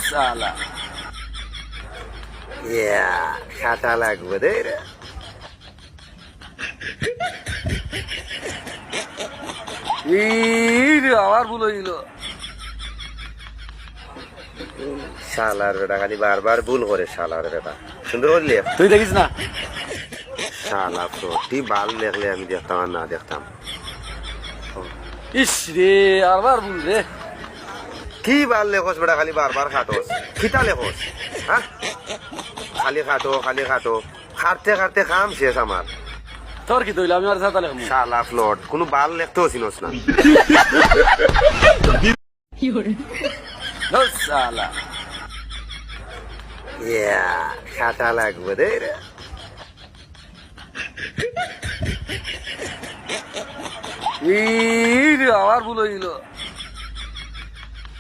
শালা খাটা লাগবে রে আমার ভুল হইল। শালার বেটা খালি বারবার ভুল করে শালার বেটা সুন্দর করলি তুই দেখিস না শালা প্রতি বাল দেখলে আমি দেখতাম আর না দেখতাম ইস রে আবার ভুল রে। কি বাল লেখোস বেটা খালি বারবার খাটোস খিতা লেখোস হ্যাঁ খালি খাটো খাটতে খাটতে খাম শেষ আমার তোর কি তৈল আমি আর সাথে লেখবো শালা ফ্লট কোনো বাল লেখতেও চিনোস না শালা খাটা লাগবে রে আমার ভুল হইল।